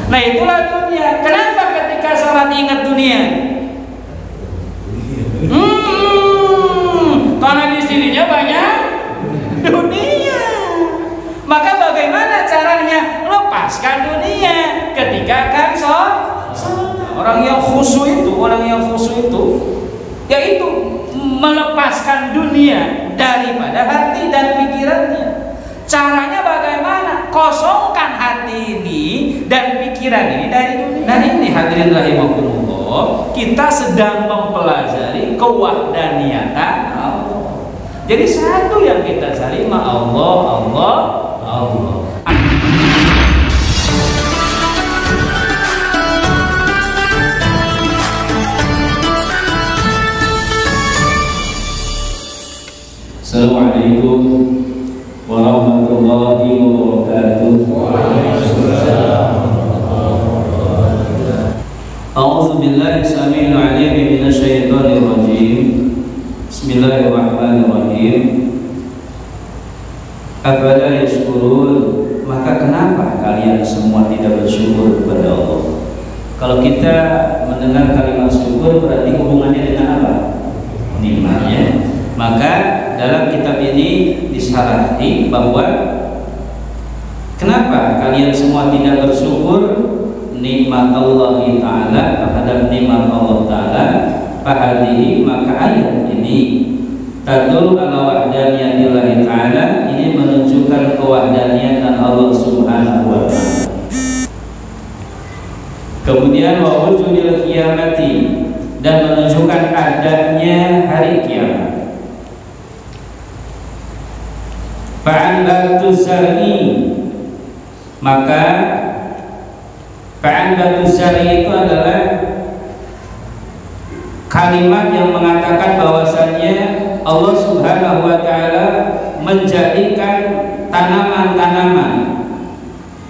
Nah itulah dunia. Kenapa ketika sholat ingat dunia? Karena di sininya banyak dunia. Maka bagaimana caranya lepaskan dunia ketika akan sholat? Orang yang khusyuk itu, yaitu melepaskan dunia daripada hati dan pikirannya. Caranya bagaimana? Kosongkan hati ini dan pikiran ini dari dunia. Nah ini hadirin rahimakumullah, kita sedang mempelajari kewahdaniyatan Allah. Jadi satu yang kita cari Allah. Assalamualaikum warahmatullahi wabarakatuh. A'udzu billahi samil 'alim minasyaitonir rajim. Bismillahirrahmanirrahim. Afala yashkurun? Maka kenapa kalian semua tidak bersyukur kepada Allah? Kalau kita mendengar kalimat syukur berarti hubungannya dengan apa? Nikmatnya. Maka dalam kitab ini disarati bahwa kenapa kalian semua tidak bersyukur nikmat Allah Ta'ala terhadap nikmat Allah Ta'ala. Fahadihi, maka ayat ini tadul ala wahdaniyatillahi Ta'ala, ini menunjukkan kewahdaniyatan Allah Subhanahu wa Ta'ala. Kemudian wa wujudil qiyamati, dan menunjukkan adanya hari kiamat. Fa'an batu syari, maka fa'an batu syari itu adalah kalimat yang mengatakan bahwasannya Allah Subhanahu wa Ta'ala menjadikan tanaman-tanaman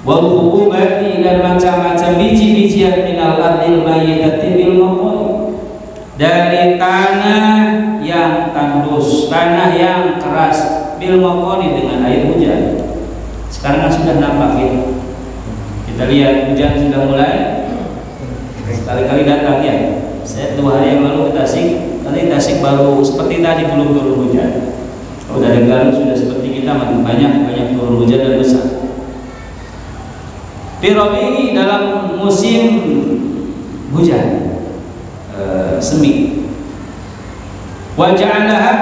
wal hububati, dan macam-macam biji-bijian minal ardil mayyitati bil maqam, dari tanah yang tandus, tanah yang keras, bil maqoni, dengan air hujan. Sekarang kan sudah nampak ya. Kita lihat hujan sudah mulai sekali-kali datang ya. Saya 2 hari yang lalu ke Tasik, nanti Tasik baru seperti tadi belum turun hujan. Kalau dari Garut sudah seperti kita, makin banyak turun hujan dan besar. Pirobi dalam musim hujan, semi. Waja'alaha,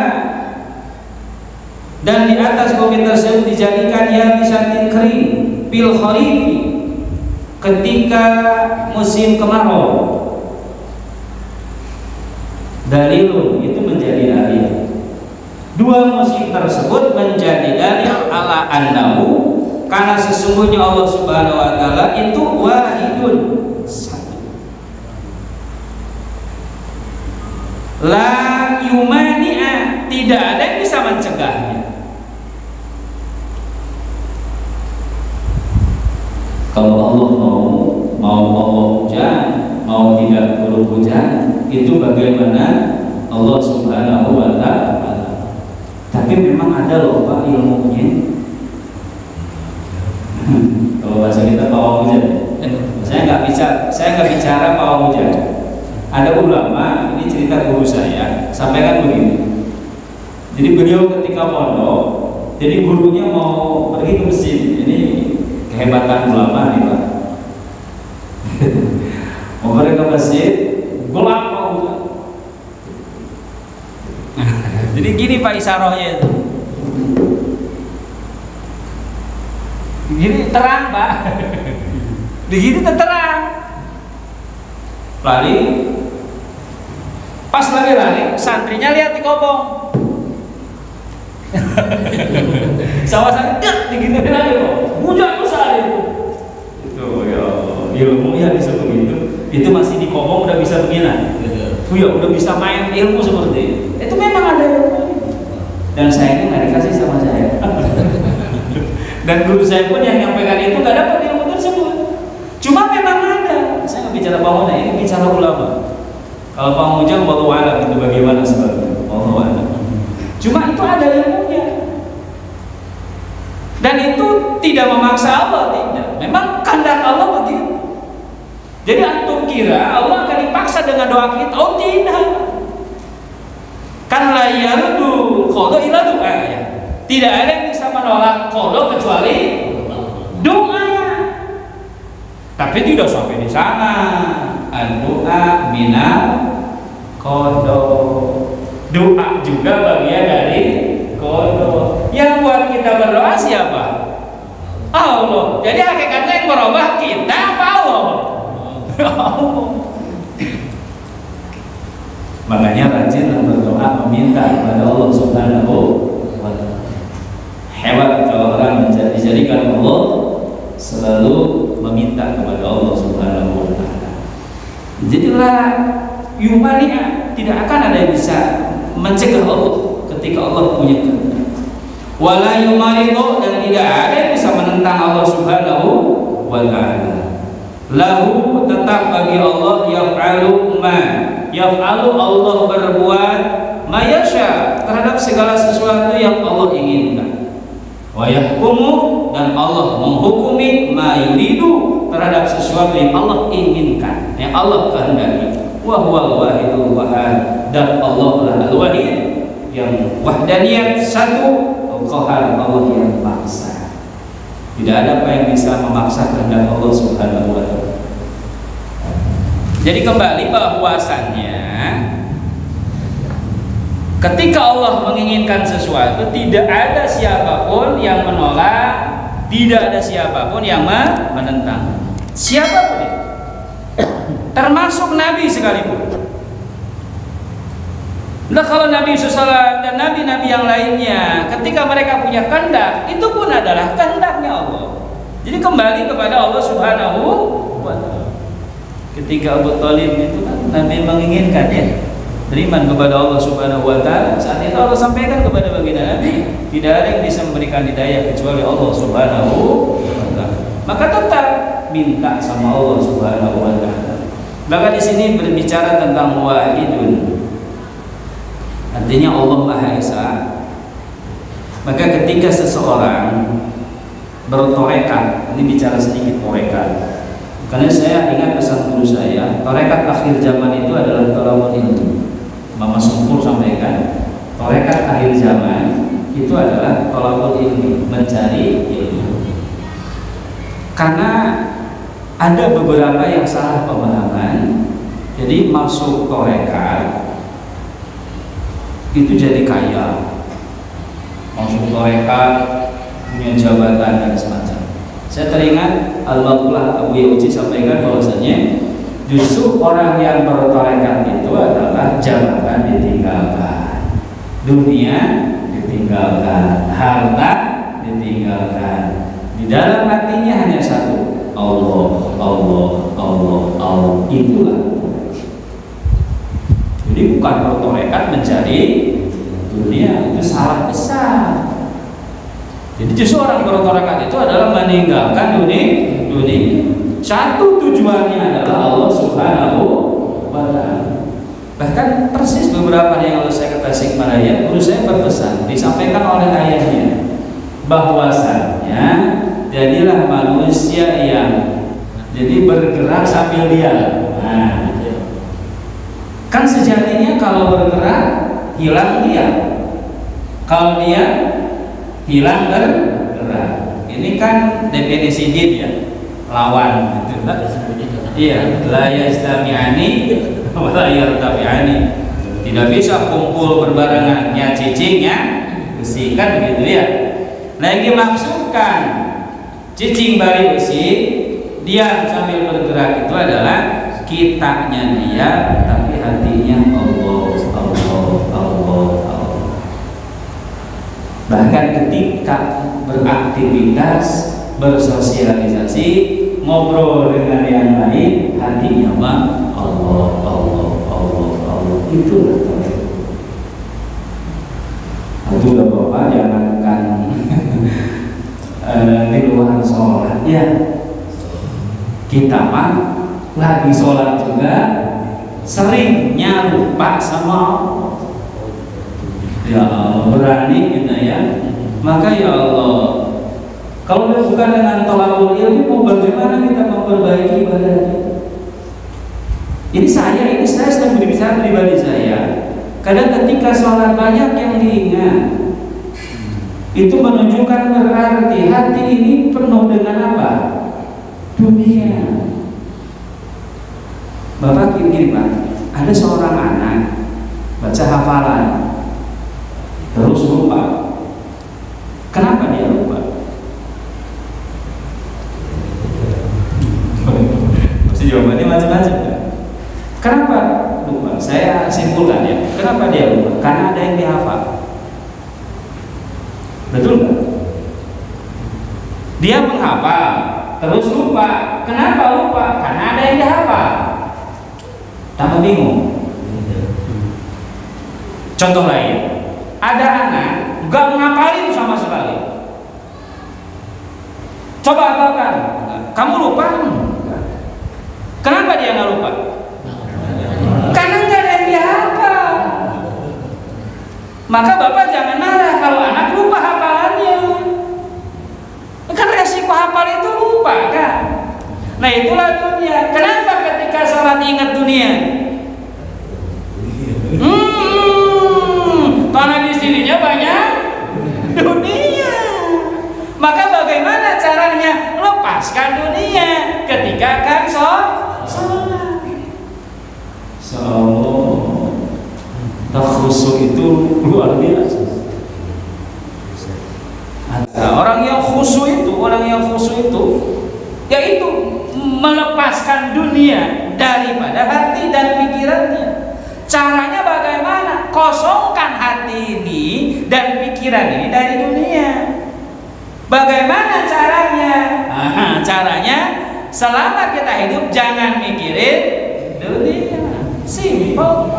dan di atas bukit tersebut dijadikan yabisatin kering fil kharifi, ketika musim kemarau. Dalilun, itu menjadi dalil. 2 musim tersebut menjadi dalil ala annahu, karena sesungguhnya Allah Subhanahu wa Ta'ala itu wahidun, satu. La yumani'a, tidak ada yang bisa mencegahnya. Kalau Allah mau Allah hujan, mau tidak turun hujan, itu bagaimana Allah Subhanahu wa Ta'ala. Tapi memang ada loh Pak ilmunya. Kalau bahasa kita pawang hujan. Saya nggak bicara pawang hujan. Ada ulama, ini cerita guru saya, sampaikan begini. Jadi beliau ketika pondok, jadi gurunya mau pergi ke masjid. Ini kehebatan ulama nih Pak. Mau pergi ke masjid, gelap Pak hujan. Jadi gini Pak isarohnya itu. Begini terang Pak. Begini terang. Lari. Pas lagi lari, santrinya lihat di kobong. Sama sangat digini lagi kok. Hujan besar itu. Itu ya ilmu ya bisa begitu. Itu masih di kobong udah bisa begini. Ya udah bisa main ilmu seperti itu. Itu memang ada ilmu. Dan saya ini nggak dikasih sama saya. Dan guru saya pun yang nyampaikan itu nggak dapat ilmu tersebut. Cuma memang ada. Saya nggak bicara bangunan, ini bicara ulama. Kalau Pak Mujang, wallahu a'lam itu bagaimana sebabnya. Wallahu a'lam. Cuma itu ada ilmunya. Dan itu tidak memaksa Allah, tidak. Memang kehendak Allah begitu. Jadi antum kira Allah akan dipaksa dengan doa kita? Oh tidak. Kan la yardu qada illa doa ya. Tidak ada yang bisa menolak qada kecuali doa. Tapi tidak sampai di sana. Doa minal qada. Doa juga bagian dari qada. Yang buat kita berdoa siapa? Allah. Jadi hakikatnya yang merubah kita apa Allah? Makanya rajin berdoa meminta kepada Allah Subhanahu wa ta'ala. Hebat kalau orang dijadikan Allah selalu meminta kepada Allah Subhanahu wa ta'ala. Jadilah yumania, tidak akan ada yang bisa mencegah Allah ketika Allah punya kehendak. Wala yumaridu, dan tidak ada yang bisa menentang Allah Subhanahu wa ta'ala. Lahu, tetap bagi Allah, yaf'alu ma, yaf'alu, Allah berbuat ma yasha, terhadap segala sesuatu yang Allah inginkan. Wa yahkumu, dan Allah menghukumi ma yuridu, terhadap sesuatu yang Allah inginkan, yang Allah kehendaki. Wa huwal wahidul wahhad, dan Allah adalah al-wahid yang wahdaniyat, satu, al-qahar, Allah yang paksa. Tidak ada apa yang bisa memaksa kehendak Allah Subhanahu wa ta'ala. Jadi kembali bahwasannya ketika Allah menginginkan sesuatu, tidak ada siapapun yang menolak, tidak ada siapapun yang menentang. Siapapun itu, termasuk Nabi sekalipun. Nah, kalau Nabi SAW dan nabi-nabi yang lainnya, ketika mereka punya kehendak, itu pun adalah kehendaknya Allah. Jadi kembali kepada Allah Subhanahu wa ta'ala. Ketika Abu Thalib itu kan Nabi menginginkan ya beriman kepada Allah Subhanahu wa ta'ala, saat itu Allah sampaikan kepada baginda Nabi, tidak ada yang bisa memberikan hidayah kecuali Allah Subhanahu wa ta'ala. Maka tetap minta sama Allah Subhanahu wa ta'ala. Maka di sini berbicara tentang wahidun, artinya Allah Maha Esa. Maka ketika seseorang bertorekat, ini bicara sedikit torekat, karena saya ingat pesan guru saya, torekat akhir zaman itu adalah tolawul ilmu. Mama Sungkur sampaikan, torekat akhir zaman itu adalah tolawul ilmu, mencari ilmu. Karena ada beberapa yang salah pemahaman, jadi masuk torekat itu jadi kaya, masuk torekat punya jabatan dan semacam. Saya teringat Al-Maqlah Abu Yauji sampaikan bahwasanya justru orang yang bertorekat itu adalah jabatan ditinggalkan, dunia ditinggalkan, harta ditinggalkan. Di dalam hatinya hanya satu, Allah, Allah, Allah, Allah. Itulah. Jadi bukan bertorekat mencari dunia, itu salah besar. Jadi justru orang bertorekat itu adalah meninggalkan dunia. Satu tujuannya adalah Allah Subhanahu wa ta'ala. Bahkan persis beberapa yang lalu saya ke Tasikmalaya, guru saya berpesan, disampaikan oleh ayahnya, bahwasannya jadilah manusia yang jadi bergerak sambil diam. Nah, kan sejatinya kalau bergerak hilang diam, kalau diam hilang bergerak. Ini kan definisi din ya, lawan gitu. Iya, la yastami'ani wa la yartafi'ani. Tidak bisa kumpul berbarengan, ya cicing ya besi, kan begitu ya. Nah, yang dimaksudkan cicing bari besi diam sambil bergerak itu adalah kitanya dia, tapi hatinya Allah, Allah, Allah, Allah. Bahkan ketika beraktivitas, bersosialisasi, ngobrol dengan yang lain, hatinya mah Allah, Allah, Allah, Allah. Itulah tauhid. Itulah Bapak, jangankan di luar sholat ya, kita mah lagi sholat juga seringnya lupa sama Allah. Ya Allah, berani kita ya. Maka ya Allah, kalau bukan dengan tolakul ilmi, mau bagaimana kita memperbaiki ibadah kita? Jadi saya sedang berbicara pribadi saya. Kadang ketika sholat banyak yang diingat, itu menunjukkan berarti hati ini penuh dengan apa? Dunia. Bapak gini Pak, ada seorang anak baca hafalan terus lupa. Kenapa dia lupa? Pasti jawabannya macam-macam kan? Kenapa lupa? Saya simpulkan ya. Kenapa dia lupa? Karena ada yang dihafal. Betul nggak? Dia menghafal terus lupa. Kenapa lupa? Karena ada yang dihafal. Tambah bingung. Contoh lain, ada anak nggak menghafalin sama sekali. Coba hafalkan. Kamu lupa? Kenapa dia nggak lupa? Karena nggak ada yang dihafal. Maka bapak jangan marah kalau anak lupa hafalannya. Kan resiko hafal itu lupa kan. Nah itulah dunia. Kenapa ketika sholat ingat dunia? Karena di sininya banyak dunia. Maka bagaimana caranya lepaskan dunia ketika akan sholat? Khusyuk itu luar biasa. Orang yang khusyuk itu yaitu melepaskan dunia daripada hati dan pikirannya. Caranya bagaimana? Kosongkan hati ini dan pikiran ini dari dunia. Bagaimana caranya? Caranya selama kita hidup jangan mikirin dunia. Simpel.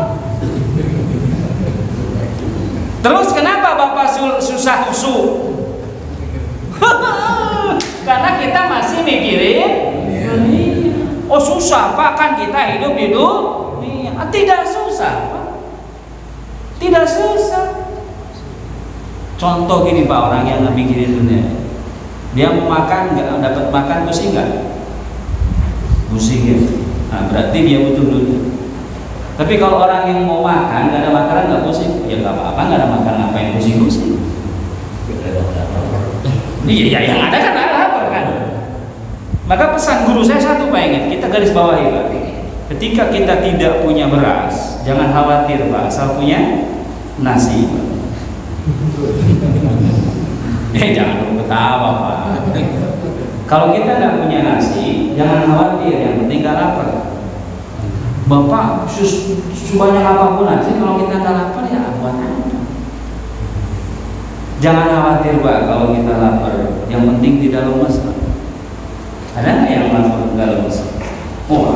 Terus kenapa Bapak susah khusyuk? Karena kita masih mikirin dunia. Oh susah Pak, kan kita hidup di dunia. Tidak susah Pak. Tidak susah. Contoh gini Pak, orang yang nggak mikirin dunia, dia mau makan nggak dapat makan, pusing nggak? Pusing ya. Nah berarti dia butuh dunia. Tapi kalau orang yang mau makan nggak ada makanan nggak pusing, ya nggak apa-apa, nggak ada makanan, ngapain pusing-pusing? Iya, yang ada kan lapar kan. Maka pesan guru saya satu Pak, ingat, kita garis bawahi Pak. Ketika kita tidak punya beras, jangan khawatir Pak, asal punya nasi. Jangan dulu ketawa Pak. Kalau kita nggak punya nasi, jangan khawatir, yang penting nggak lapar. Bapak, sebanyak apapun nasi, kalau kita nggak lapar ya buat apa? Jangan khawatir Pak kalau kita lapar, yang penting tidak lemas. Ada nggak yang lapar nggak lemas? Oh,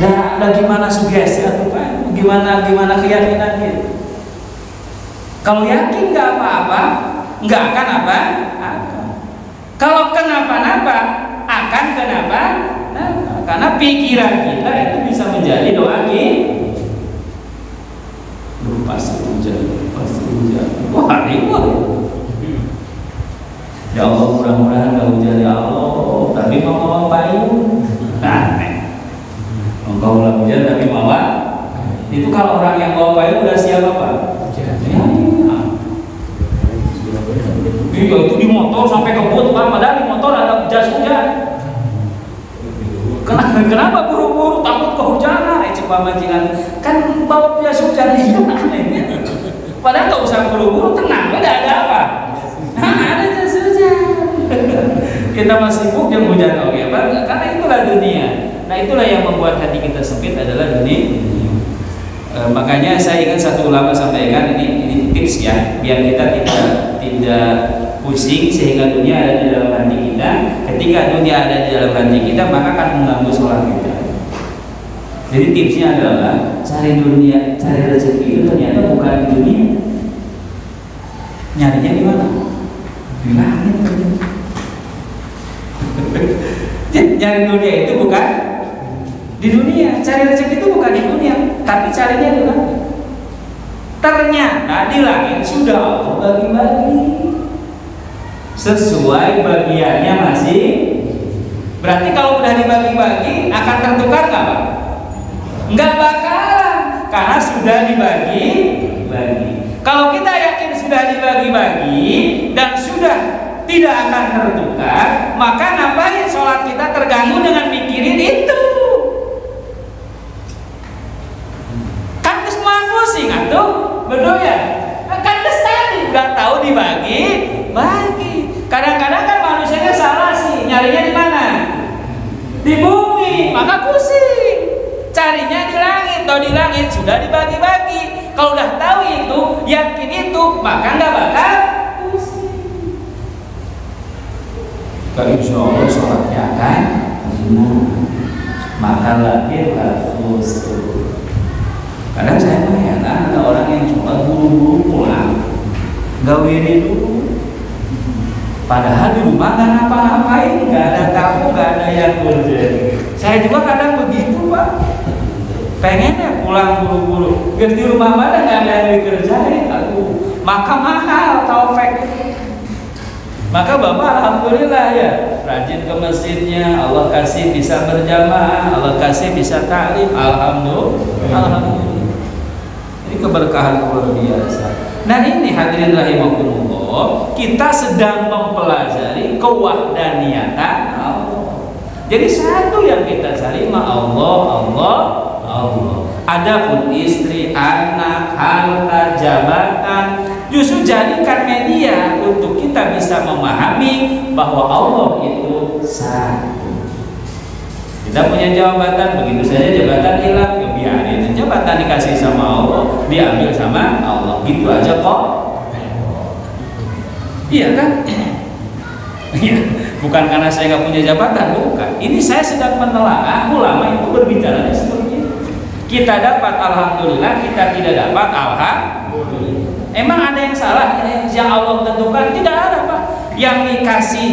ada gimana sugesti atau Pak? Gimana keyakinan kita? Kalau yakin nggak apa-apa, nggak akan apa? Kalau kenapa-napa, akan kenapa? Karena pikiran kita itu bisa menjadi doa kita. Pasti hujan. Wah ribut. Ya Allah, mudah-mudahan nggak hujan ya Allah. Tapi mau payung. Nah, engkau hujan tapi mau itu kalau orang yang bawa payung udah siap apa? Iya itu di motor sampai kebut Pak, padahal di motor ada jas hujan. Kenapa buru-buru takut kehujanan? Coba majikan kan bawa jas hujan itu. Padahal nggak usah buru-buru, tenang, nggak ada apa. Ada jas hujan. Kita masih sibuk yang hujan oke Pak? Karena itulah dunia. Nah itulah yang membuat hati kita sempit adalah dunia. Makanya saya ingat satu ulama sampaikan ini tips ya, biar kita tidak pusing sehingga dunia ada di dalam hati kita. Ketika dunia ada di dalam hati kita, maka akan mengganggu sholat kita. Jadi tipsnya adalah cari dunia, cari rezeki itu ternyata bukan di dunia. Nyarinya di mana? Di langit. Nyari dunia itu bukan di dunia, cari rezeki itu bukan di dunia, tapi carinya di langit. Ternyata di langit sudah Allah bagi-bagi sesuai bagiannya Berarti kalau udah dibagi-bagi akan tertukar nggak Pak? Nggak bakalan, karena sudah dibagi-bagi. Kalau kita yakin sudah dibagi-bagi dan sudah tidak akan tertukar, maka ngapain sholat kita terganggu dengan mikirin itu? Kan semua pusing atuh, betul ya? Kan tadi nggak tahu dibagi-bagi. Kadang-kadang kan manusianya salah sih, nyarinya di mana? Di bumi, maka pusing. Carinya di langit, atau di langit sudah dibagi-bagi. Kalau udah tahu itu, yakin itu, maka nggak bakal pusing. Kalau insya Allah sholatnya akan maka lahir harus. Kadang saya melihat ada orang yang sholat buru-buru pulang, nggak wirid dulu. Padahal di rumah nggak ngapa-ngapain, nggak ada tamu, nggak ada yang kerja. Saya juga kadang begitu Pak. Pengennya pulang buru-buru, di rumah mana nggak ada yang dikerjain, maka mahal taufik. Maka Bapak alhamdulillah ya, rajin ke masjidnya, Allah kasih bisa berjamaah, Allah kasih bisa ta'lim, alhamdulillah. Ini keberkahan luar biasa. Nah ini hadirin rahimakumullah, kita sedang mempelajari kewahdaniyatan Allah. Jadi satu yang kita cari Allah. Adapun istri, anak, harta, jabatan, justru jadikan media untuk kita bisa memahami bahwa Allah itu satu. Kita punya jabatan, begitu saja jabatan hilang, ya biarin. Jabatan dikasih sama Allah, diambil sama Allah, gitu aja kok. Iya kan? Bukan karena saya nggak punya jabatan, bukan. Ini saya sedang menelaah ulama itu berbicara seperti itu. Kita dapat alhamdulillah, kita tidak dapat alhamdulillah. Emang ada yang salah yang Allah tentukan? Tidak ada Pak. Yang dikasih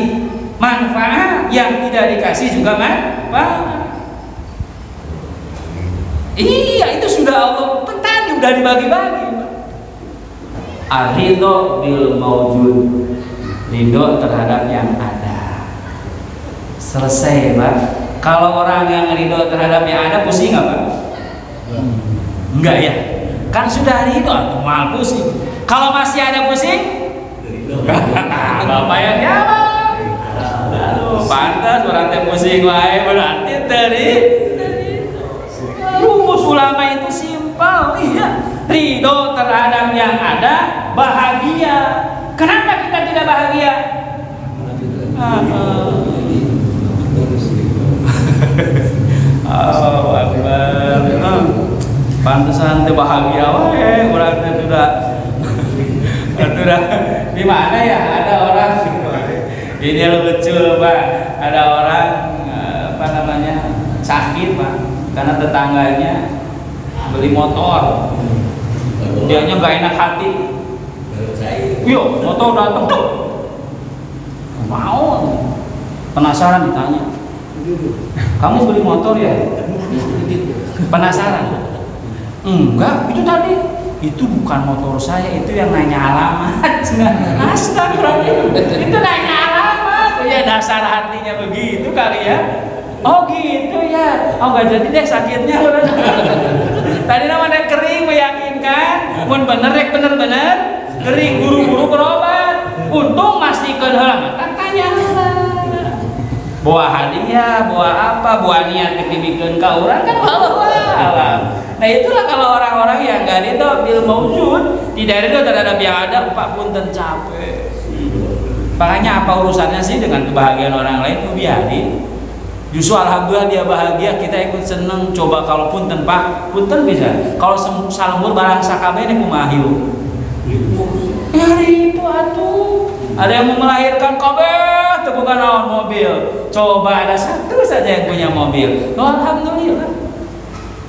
manfaat, yang tidak dikasih juga manfaat. Iya, itu sudah Allah tadi sudah dibagi-bagi. Ar-ridho bil maujud, ridho terhadap yang ada. Selesai Pak. Kalau orang yang ridho terhadap yang ada, pusing nggak Pak? Enggak ya? Kan sudah ridho, mal pusing. Kalau masih ada pusing, Bapak yang jawab. Pantas berarti pusing wae, berarti dari rumus ulama itu simpel. Iya, ridho terhadap yang ada, bahagia. Kenapa kita tidak bahagia? Oh, Akbar. Pantesan teh bahagia wae, berarti sudah di mana ya? Ada orang ini lucu Pak, ada orang sakit Pak, karena tetangganya beli motor, dianya nggak enak hati. Yuk, motor datang tuh, mau penasaran ditanya, kamu beli motor ya? Penasaran? Enggak, itu tadi itu bukan motor saya, itu yang nanya alamat. Astagfirullahaladzim, itu nanya alamat. Ya dasar hatinya begitu kali ya. Oh gitu ya. Oh nggak jadi deh sakitnya. Tadi namanya kering meyakinkan, mun bener kering, buru-buru berobat. Untung masihkeun heula, tanya bawa hadiah, bawa apa, bawa niat dibikeun ka urang kan wallahu alam. Nah itulah kalau orang-orang yang gak ridho bil maujud, tidak ridho terhadap yang ada, Pak punten capek. Makanya apa urusannya sih dengan kebahagiaan orang lain? Biarin. Justru alhamdulillah dia bahagia, kita ikut seneng. Coba kalau punten Pak, punten bisa. Kalau salembur barang sakabeh ini kumahiu. Ya itu atuh. Ada yang mau melahirkan kabeh, itu bukan lawan mobil. Coba ada satu saja yang punya mobil. Oh, alhamdulillah.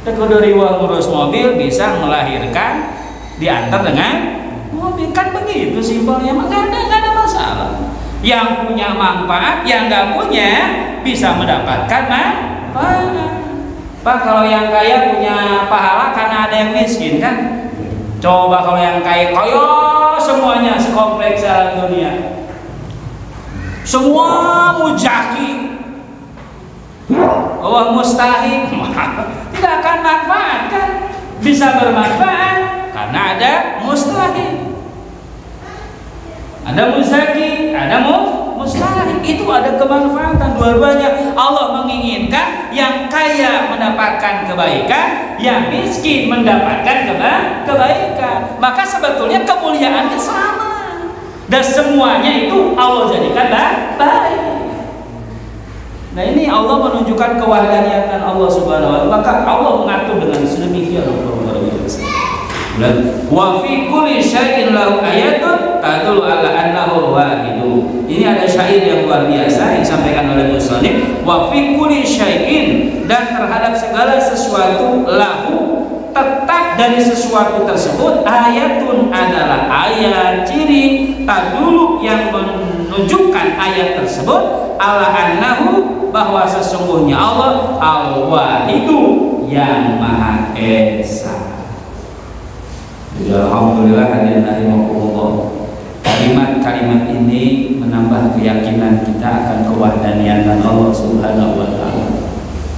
Kudu riwah ngurus mobil bisa melahirkan diantar dengan mobil, kan begitu simpelnya. Maka nggak ada masalah. Yang punya manfaat, yang nggak punya bisa mendapatkan manfaat. Pak, kalau yang kaya punya pahala karena ada yang miskin kan? Coba kalau yang kaya semuanya sekompleks alam dunia, semua mujaki, bahwa mustahil tidak akan manfaat kan? Bisa bermanfaat karena ada mustahil, ada muzaki, ada mustahil. Itu ada kemanfaatan dua-duanya. Allah menginginkan yang kaya mendapatkan kebaikan, yang miskin mendapatkan kebaikan. Maka sebetulnya kemuliaannya sama, dan semuanya itu Allah jadikan baik. Nah, ini Allah menunjukkan kewahdaniyatan Allah Subhanahu wa taala. Maka Allah mengatur dengan sedemikian rupa. Wa fi kulli syai'in lahu ayatun tadullu ala annahu wahidun. Ini ada syair yang luar biasa yang disampaikan oleh musannif. Wa fi kulli syai'in, dan terhadap segala sesuatu, lahu, tetap dari sesuatu tersebut, ayatun adalah ayat, ciri, tadulu yang menunjukkan ayat tersebut, ala annahu, bahwa sesungguhnya Allah al-wahidu, yang maha esa. Alhamdulillah, hadirin rahimakumullah. Kalimat-kalimat ini menambah keyakinan kita akan kewahdaniyatan Allah Subhanahu wa taala.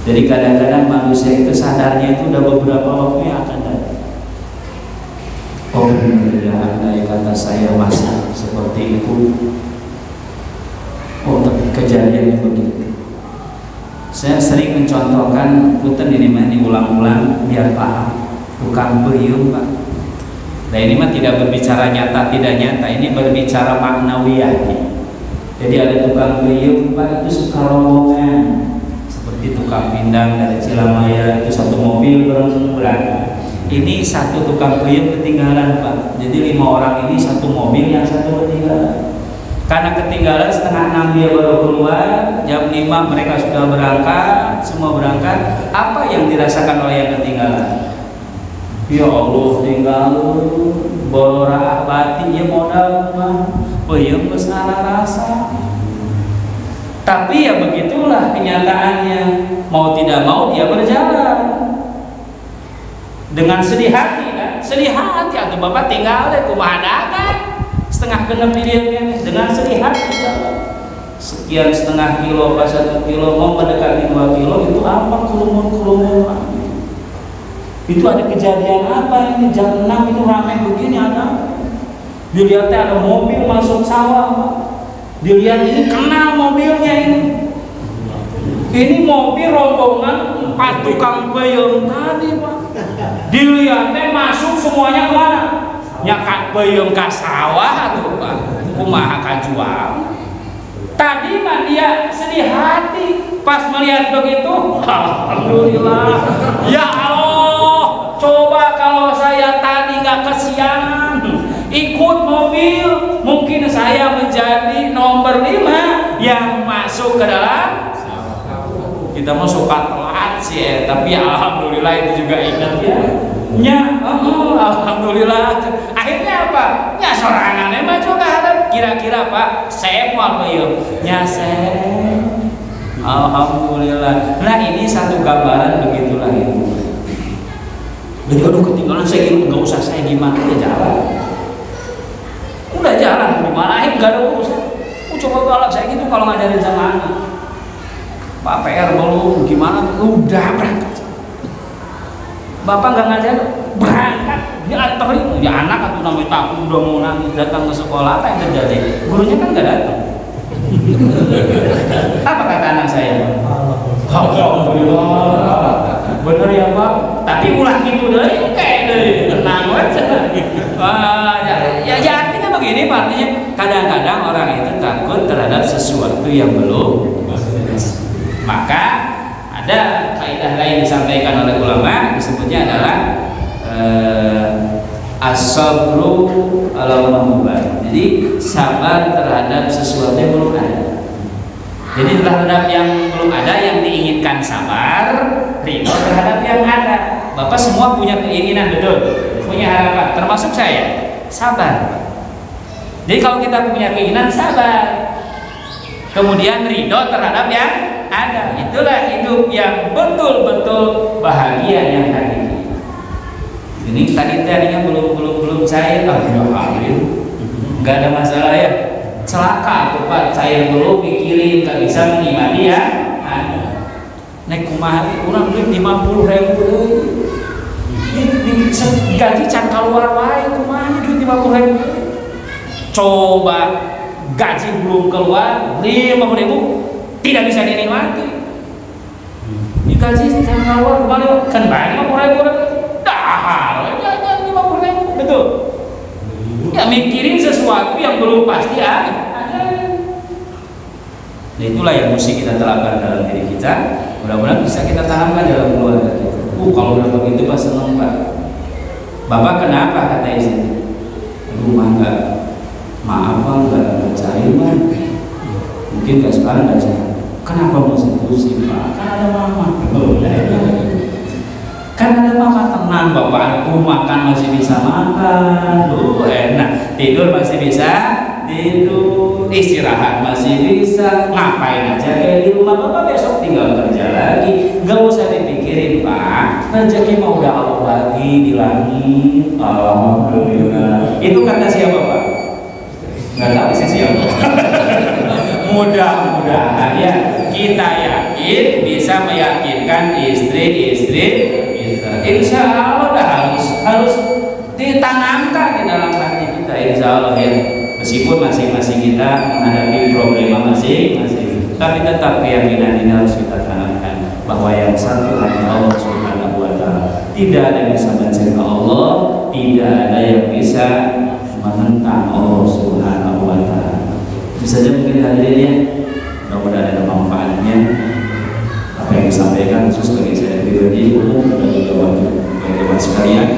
Jadi kadang-kadang manusia itu sadarnya itu udah beberapa waktu yang akan datang. Oh ya, andai kata saya masih seperti itu. Oh, tapi kejadiannya begitu. Saya sering mencontohkan, punten ini mah diulang-ulang biar paham. Tukang beliung, Pak. Nah, ini mah tidak berbicara nyata tidak nyata, ini berbicara maknawiyah. Jadi ada tukang beliung, Pak, itu suka rombongan. Seperti tukang pindang dari Cilamaya itu satu mobil berangkat. Ini satu tukang beliung ketinggalan, Pak. Jadi 5 orang ini satu mobil, yang satu ketinggalan. Karena ketinggalan setengah 6 dia baru keluar, jam 5 mereka sudah berangkat, semua berangkat. Apa yang dirasakan oleh yang ketinggalan? Ya Allah, tinggal bororah batin ya modal mah, peuyeum geus rasa. Tapi ya begitulah kenyataannya. Mau tidak mau dia berjalan dengan sedih hati kan? Sedih hati atau Bapak tinggal deh kumaha dagang setengah genep di dia dengan sedih hati jalan. Sekian setengah kilo, pas 1 kilo mau mendekati 2 kilo itu apa kerumun-kerumun. Itu ada kejadian apa ini jam 6 itu ramai begini ada. Dilihatnya ada mobil masuk sawah, Pak. Dilihat ini kenal mobilnya ini. Ini mobil rombongan 4 tukang peuyeum tadi, Pak. Dilihatnya masuk semuanya kemana? Nyakat peuyeum ka sawah atuh, Pak. Kumaha kajual. Tadi mah dia sedih hati pas melihat begitu. Alhamdulillah. Ya Allah, coba kalau saya tadi nggak kesiangan ikut mobil, mungkin saya menjadi nomor 5 yang masuk ke dalam. Kita mau suka telat sih, tapi ya alhamdulillah itu juga ingat ya. Alhamdulillah. Akhirnya apa? Ya sorangannya mah juga ada. Kira-kira Pak, saya mau apa yuk? Ya saya. Alhamdulillah. Nah ini satu gambaran begitulah itu. Jadi aduh ketinggalan saya gitu, nggak usah saya gimana, udah jalan. Udah jalan, dimarahin nggak ada urusan. Coba galak saya gitu kalau ngajarin sama anak. Pak PR belum gimana? Udah berangkat. Bapak nggak ngajar, berangkat. Dia anterin, ya anak atau namanya takut udah mau nangis datang ke sekolah, apa yang terjadi? Gurunya kan nggak datang. Apa kata anak saya? Alhamdulillah, bener ya Pak. Tapi ulah gitu deh, kayak deh, tenang aja. Ya artinya begini, Pak. Artinya kadang-kadang orang itu takut terhadap sesuatu yang belum. Maka ada kaidah lain disampaikan oleh ulama, disebutnya adalah as-sabru ala mahbub. Jadi sabar terhadap sesuatu yang belum ada. Jadi terhadap yang belum ada yang diinginkan sabar, ridho terhadap yang ada. Bapak semua punya keinginan, betul, punya harapan, termasuk saya, sabar. Jadi kalau kita punya keinginan sabar, kemudian ridho terhadap yang ada, itulah hidup yang betul-betul bahagia yang hakiki. Ini tadinya belum cair, alhamdulillah, nggak ada masalah ya. Celaka tuh Pak, cair dulu pikirin, nggak bisa menikmati ya. Nek kumaha urang duit 50.000 di gaji can keluar wae kumaha duit 50.000. Coba gaji belum keluar 50.000 tidak bisa dinikmati. Di gaji can keluar kembali kan banyak 50.000 dahar 50.000 betul. Ya mikirin sesuatu yang belum pasti ada. Nah, itulah yang mesti kita terapkan dalam diri kita. Mudah-mudahan bisa kita tanamkan dalam keluarga kita. Kalau udah begitu Pak seneng Pak. Bapak kenapa kata istri? Rumah enggak, maaf Pak enggak cair Pak. Mungkin enggak sekarang enggak cair. Kenapa mesti pusing Pak? Kan ada mama. Kan ada mama, tenang Bapak. Aku makan masih bisa makan. Enak. Tidur masih bisa tidur, istirahat masih bisa, ngapain aja kayak di rumah. Bapak besok tinggal kerja lagi, gak usah dipikirin Pak, rezeki mau udah Allah bagi di langit. Alhamdulillah. Itu kata siapa Pak? Gak tahu sih siapa. Mudah-mudahan ya kita yakin bisa meyakinkan istri-istri kita. Insya Allah dah harus ditanamkan di dalam hati kita, insya Allah ya. Meskipun masing-masing kita menghadapi problema masing-masing, tapi tetap keyakinan ini harus kita tanamkan bahwa yang satu hanya Allah Subhanahu wa Ta'ala. Tidak ada yang bisa mencegah Allah, tidak ada yang bisa menentang Allah Subhanahu wa Ta'ala. Itu saja mungkin hadirin ya. Mudah-mudahan ada manfaatnya apa yang disampaikan, khusus bagi saya pribadi dan juga teman-teman sekalian.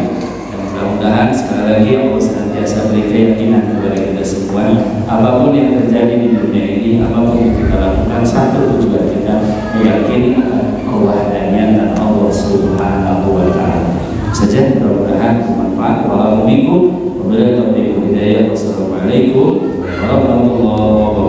Mudah-mudahan sekali lagi Allah senantiasa beri keyakinan kepada kita semua. Apapun yang terjadi di dunia ini, apapun yang kita lakukan, satu tujuan kita meyakini Allah adanya dan Allah Subhanahu wa Ta'ala. Saja mudah-mudahan bermanfaat. Wassalamualaikum warahmatullahi wabarakatuh. Wassalamualaikum warahmatullahi wabarakatuh.